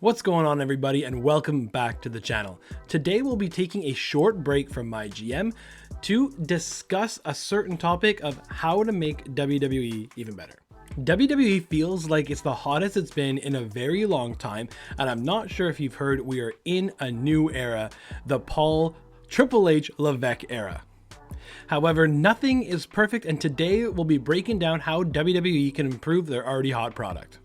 What's going on, everybody, and welcome back to the channel. Today we'll be taking a short break from my GM to discuss a certain topic of how to make WWE even better. WWE feels like it's the hottest it's been in a very long time, and I'm not sure if you've heard, we are in a new era, the Paul Triple H Levesque era. However, nothing is perfect, and today we'll be breaking down how WWE can improve their already hot product.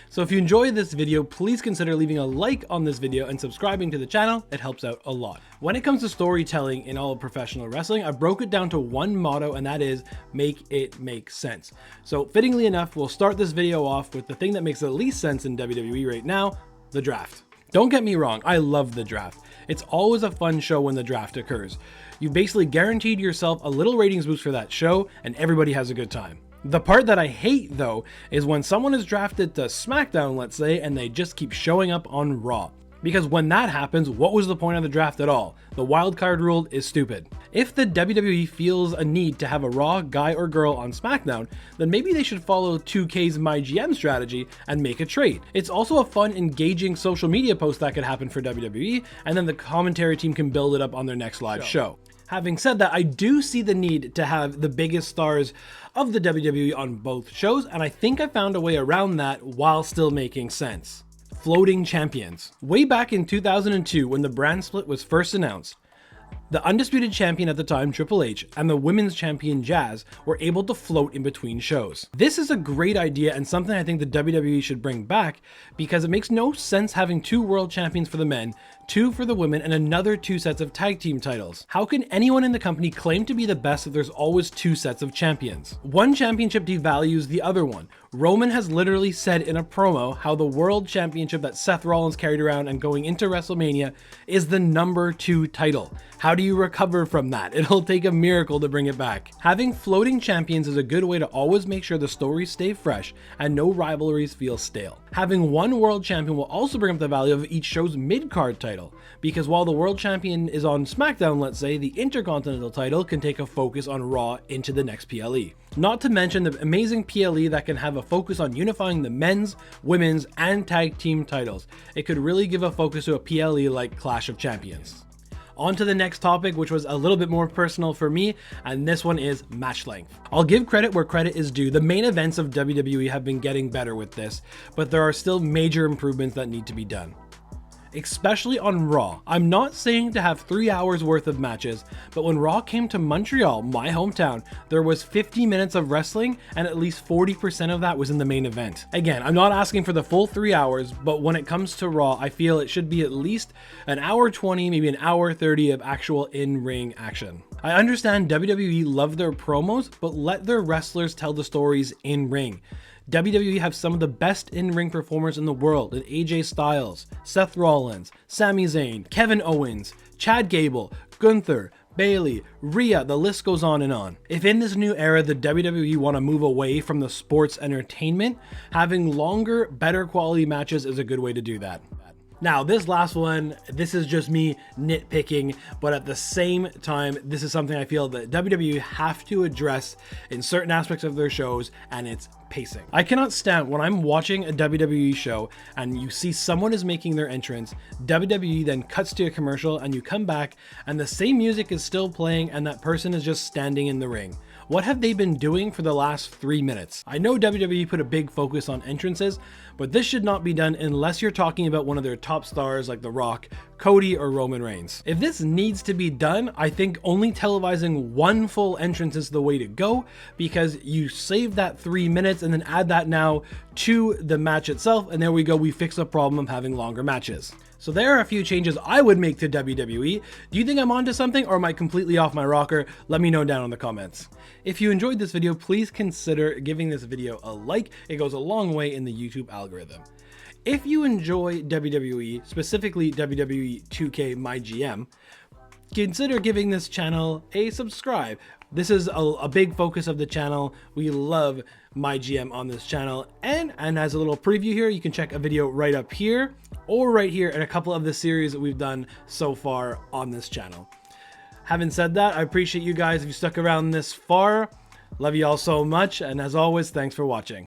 So if you enjoyed this video, please consider leaving a like on this video and subscribing to the channel. It helps out a lot. When it comes to storytelling in all of professional wrestling, I broke it down to one motto, and that is make it make sense. So fittingly enough, we'll start this video off with the thing that makes the least sense in WWE right now, the draft. Don't get me wrong, I love the draft. It's always a fun show when the draft occurs. You've basically guaranteed yourself a little ratings boost for that show, and everybody has a good time. The part that I hate, though, is when someone is drafted to SmackDown, let's say, and they just keep showing up on Raw. Because when that happens, what was the point of the draft at all? The wildcard rule is stupid. If the WWE feels a need to have a Raw guy or girl on SmackDown, then maybe they should follow 2K's MyGM strategy and make a trade. It's also a fun, engaging social media post that could happen for WWE, and then the commentary team can build it up on their next live show. Having said that, I do see the need to have the biggest stars of the WWE on both shows, and I think I found a way around that while still making sense. Floating champions. Way back in 2002, when the brand split was first announced, the undisputed champion at the time, Triple H, and the women's champion, Jazz, were able to float in between shows. This is a great idea and something I think the WWE should bring back, because it makes no sense having two world champions for the men, two for the women, and another two sets of tag team titles. How can anyone in the company claim to be the best if there's always two sets of champions? One championship devalues the other one. Roman has literally said in a promo how the world championship that Seth Rollins carried around and going into WrestleMania is the #2 title. How do you recover from that? It'll take a miracle to bring it back. Having floating champions is a good way to always make sure the stories stay fresh and no rivalries feel stale. Having one world champion will also bring up the value of each show's mid-card title, because while the world champion is on SmackDown, let's say, the Intercontinental title can take a focus on Raw into the next PLE. Not to mention the amazing PLE that can have a focus on unifying the men's, women's, and tag team titles. It could really give a focus to a PLE like Clash of Champions. On to the next topic, which was a little bit more personal for me, and this one is match length. I'll give credit where credit is due. The main events of WWE have been getting better with this, but there are still major improvements that need to be done. Especially on Raw. I'm not saying to have 3 hours worth of matches, but when Raw came to Montreal, my hometown, there was 50 minutes of wrestling, and at least 40% of that was in the main event. Again, I'm not asking for the full 3 hours, but when it comes to Raw, I feel it should be at least an hour 20, maybe an hour 30 of actual in-ring action. I understand WWE love their promos, but let their wrestlers tell the stories in-ring. WWE have some of the best in-ring performers in the world in AJ Styles, Seth Rollins, Sami Zayn, Kevin Owens, Chad Gable, Gunther, Bayley, Rhea, the list goes on and on. If in this new era the WWE want to move away from the sports entertainment, having longer, better quality matches is a good way to do that. Now, this last one, this is just me nitpicking, but at the same time, this is something I feel that WWE have to address in certain aspects of their shows, and it's pacing. I cannot stand when I'm watching a WWE show and you see someone is making their entrance, WWE then cuts to a commercial and you come back and the same music is still playing and that person is just standing in the ring. What have they been doing for the last 3 minutes? I know WWE put a big focus on entrances, but this should not be done unless you're talking about one of their top stars like The Rock, Cody, or Roman Reigns. If this needs to be done, I think only televising one full entrance is the way to go, because you save that 3 minutes and then add that now to the match itself, and there we go, we fix the problem of having longer matches. So there are a few changes I would make to WWE. Do you think I'm onto something, or am I completely off my rocker? Let me know down in the comments. If you enjoyed this video, please consider giving this video a like. It goes a long way in the YouTube algorithm. If you enjoy WWE, specifically WWE 2K MyGM, consider giving this channel a subscribe. This is a big focus of the channel. We love MyGM on this channel. And as a little preview here, you can check a video right up here or right here and a couple of the series that we've done so far on this channel. Having said that, I appreciate you guys if you stuck around this far. Love you all so much. And as always, thanks for watching.